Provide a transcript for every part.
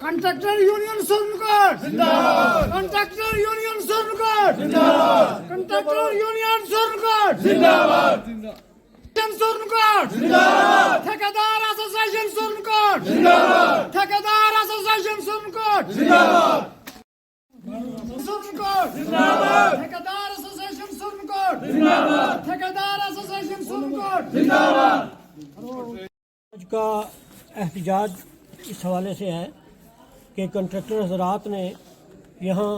Contractor union सोनकोट जिंदाबाद। Contractor union सोनकोट जिंदाबाद। Contractor union सोनकोट जिंदाबाद। सोनकोट जिंदाबाद। ठेकेदार एसोसिएशन सोनकोट जिंदाबाद। ठेकेदार एसोसिएशन सोनकोट जिंदाबाद। सोनकोट जिंदाबाद। ठेकेदार एसोसिएशन सोनकोट जिंदाबाद। ठेकेदार एसोसिएशन सोनकोट जिंदाबाद। आज का एहतजाज इस हवाले से है कि कंट्रैक्टर हजरात ने यहाँ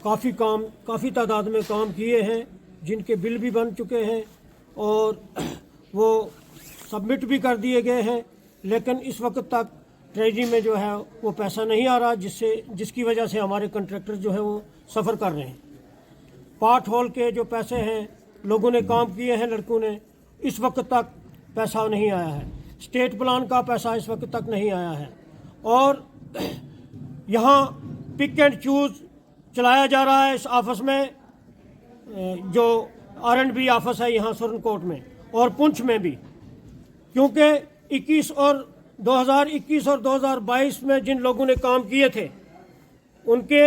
काफ़ी तादाद में काम किए हैं, जिनके बिल भी बन चुके हैं और वो सबमिट भी कर दिए गए हैं, लेकिन इस वक्त तक ट्रेजरी में जो है वो पैसा नहीं आ रहा, जिसकी वजह से हमारे कंट्रैक्टर जो है वो सफ़र कर रहे हैं। पार्ट होल के जो पैसे हैं, लोगों ने काम किए हैं, लड़कों ने, इस वक्त तक पैसा नहीं आया है। स्टेट प्लान का पैसा इस वक्त तक नहीं आया है और यहाँ पिक एंड चूज़ चलाया जा रहा है इस ऑफिस में, जो R&B ऑफिस है यहाँ सुरनकोट में और पुंछ में भी, क्योंकि 2021 और 2022 में जिन लोगों ने काम किए थे उनके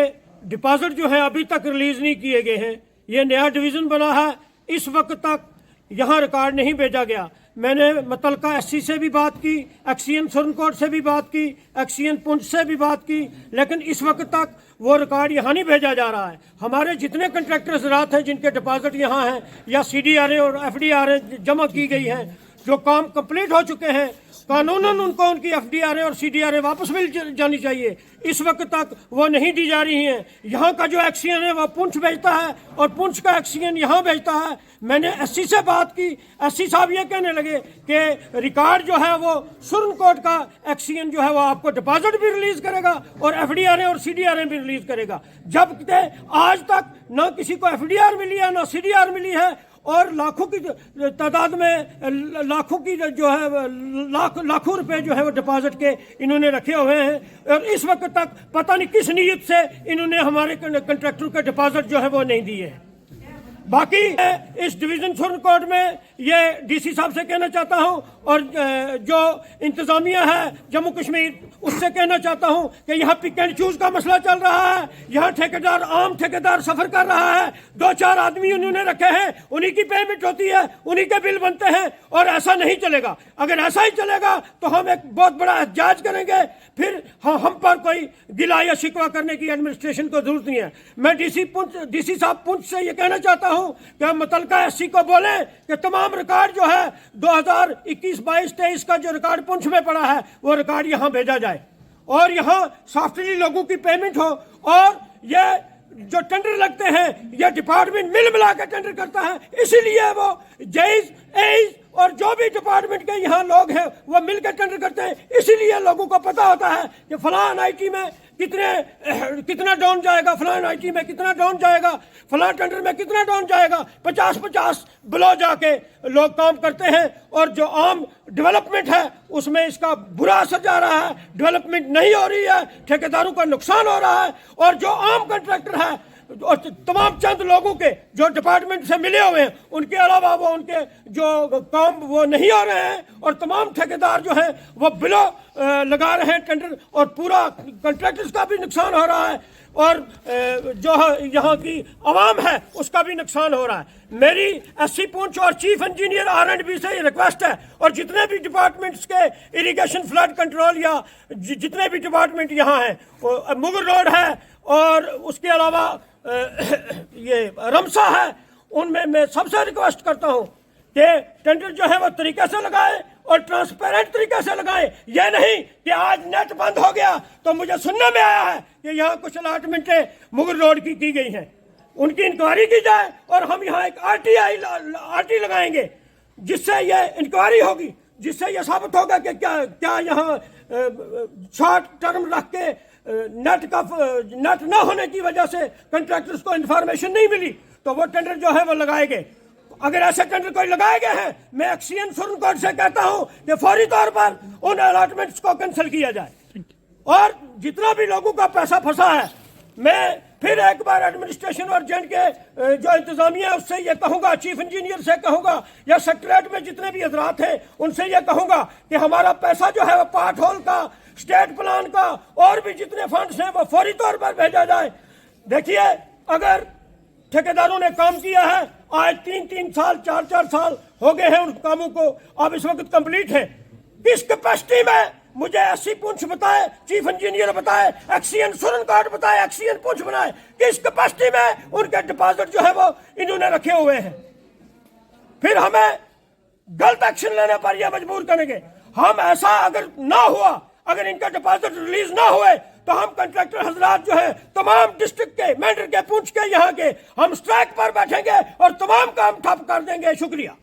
डिपॉजिट जो है अभी तक रिलीज़ नहीं किए गए हैं। ये नया डिवीज़न बना है, इस वक्त तक यहाँ रिकॉर्ड नहीं भेजा गया। मैंने मुतलका SC से भी बात की, एक्सीएन सुरनकोट से भी बात की, एक्सीएन पुंछ से भी बात की, लेकिन इस वक्त तक वो रिकॉर्ड यहाँ नहीं भेजा जा रहा है। हमारे जितने कंट्रैक्टर हज़रात हैं जिनके डिपॉजिट यहाँ हैं या CDRA और FDRA जमा की गई हैं, जो काम कंप्लीट हो चुके हैं, कानूनन उनको उनकी FDRA और CDRA वापस मिल जानी चाहिए। इस वक्त तक वो नहीं दी जा रही हैं। यहाँ का जो एक्सीएन है वो पुंछ भेजता है और पुंछ का एक्सीएन यहाँ भेजता है। मैंने SC से बात की, SC साहब ये कहने लगे कि रिकॉर्ड जो है वो सुरनकोट का एक्सीएन जो है वो आपको डिपॉजिट भी रिलीज़ करेगा और FDRA और CDRA भी रिलीज़ करेगा, जबकि आज तक ना किसी को FDR मिली है ना CDR मिली है और लाखों की तादाद में लाखों की जो है लाखों रुपए जो है वो डिपॉजिट के इन्होंने रखे हुए हैं और इस वक्त तक पता नहीं किस नीयत से इन्होंने हमारे कंट्रैक्टर के डिपॉजिट जो है वो नहीं दिए हैं। बाकी इस डिवीज़न सुरनकोट में ये DC साहब से कहना चाहता हूँ और जो इंतज़ामिया है जम्मू कश्मीर उससे कहना चाहता हूँ कि यहाँ पिक एंड चूज़ का मसला चल रहा है। यहाँ आम ठेकेदार सफ़र कर रहा है, 2-4 आदमी उन्होंने रखे हैं, उन्हीं की पेमेंट होती है, उन्हीं के बिल बनते हैं और ऐसा नहीं चलेगा। अगर ऐसा ही चलेगा तो हम एक बहुत बड़ा एहतजाज करेंगे, फिर हम पर कोई गिला या शिकवा करने की एडमिनिस्ट्रेशन को जरूरत नहीं है। मैं DC साहब पुंछ से ये कहना चाहता हूँ कि मुतलका SC को बोले कि तमाम रिकॉर्ड जो है 2021, 22, 23 का जो रिकॉर्ड पुंछ में पड़ा है वो रिकॉर्ड यहाँ भेजा जाए और यहाँ सॉफ्टली लोगों की पेमेंट हो। और ये जो टेंडर लगते हैं ये डिपार्टमेंट मिला के टेंडर करता है, इसीलिए वो जेईज एईज और जो भी डिपार्टमेंट के यहाँ लोग हैं वो मिल के टेंडर करते हैं। इसीलिए लोगों को पता होता है कि फलां IT में कितना डाउन जाएगा, फलां IT में कितना डाउन जाएगा, फलां टेंडर में कितना डाउन जाएगा। 50-50 बिलो जाके लोग काम करते हैं और जो आम डेवलपमेंट है उसमें इसका बुरा असर जा रहा है। डेवलपमेंट नहीं हो रही है, ठेकेदारों का नुकसान हो रहा है और जो आम कंट्रैक्टर है और तमाम चंद लोगों के जो डिपार्टमेंट से मिले हुए हैं उनके अलावा वो उनके जो काम वो नहीं हो रहे हैं और तमाम ठेकेदार जो हैं वो बिलो लगा रहे हैं टेंडर और पूरा कंट्रैक्टर्स का भी नुकसान हो रहा है और जो यहाँ की आवाम है उसका भी नुकसान हो रहा है। मेरी SC पुंछ और चीफ इंजीनियर R&B से रिक्वेस्ट है और जितने भी डिपार्टमेंट्स के इरिगेशन फ्लड कंट्रोल या जितने भी डिपार्टमेंट यहाँ हैं, मुगर रोड है और उसके अलावा ये रमसा है, उनमें मैं सबसे रिक्वेस्ट करता हूँ कि टेंडर जो है वो तरीके से लगाए और ट्रांसपेरेंट तरीके से लगाए। ये नहीं कि आज नेट बंद हो गया तो मुझे सुनने में आया है कि यहाँ कुछ अलाटमेंटें मुगर रोड की गई हैं, उनकी इंक्वायरी की जाए और हम यहाँ एक RT लगाएंगे जिससे ये इंक्वायरी होगी, जिससे ये साबित होगा कि क्या यहाँ शॉर्ट टर्म रख के नेट न होने की वजह से कंट्रैक्टर्स को इंफॉर्मेशन नहीं मिली तो वो टेंडर जो है वो लगाए गए। अगर ऐसे टेंडर कोई लगाए गए हैं, मैं एक्सीएन सुरनकोट से कहता हूं कि फौरी तौर पर उन अलॉटमेंट्स को कैंसिल किया जाए और जितना भी लोगों का पैसा फंसा है, मैं फिर एक बार एडमिनिस्ट्रेशन और जेंड के जो इंतजामिया है उससे ये कहूंगा, चीफ इंजीनियर से कहूंगा या सेक्रेटरीट में जितने भी हजरात हैं उनसे ये कहूंगा कि हमारा पैसा जो है वो पार्ट होल का, स्टेट प्लान का और भी जितने फंड्स हैं वो फौरी तौर पर भेजा जाए। देखिए, अगर ठेकेदारों ने काम किया है, आज 3-3 साल 4-4 साल हो गए हैं उन कामों को, अब इस वक्त कंप्लीट है। किस कैपेसिटी में मुझे एससी पुंछ बताए, चीफ इंजीनियर बताए, एक्सीएन सुरन कार्ड बताए, एक्सीएन पुंछ बनाए, किस कैपेसिटी में उनके डिपॉजिट जो है वो इन्होंने रखे हुए हैं। फिर हमें गलत एक्शन लेने पर यह मजबूर करेंगे। हम ऐसा अगर ना हुआ, अगर इनका डिपॉजिट रिलीज ना हुए तो हम कंट्रैक्टर हजरात जो है तमाम डिस्ट्रिक्ट के, मेंढर के, पुंछ के, यहाँ के, हम स्ट्राइक पर बैठेंगे और तमाम काम ठप कर देंगे। शुक्रिया।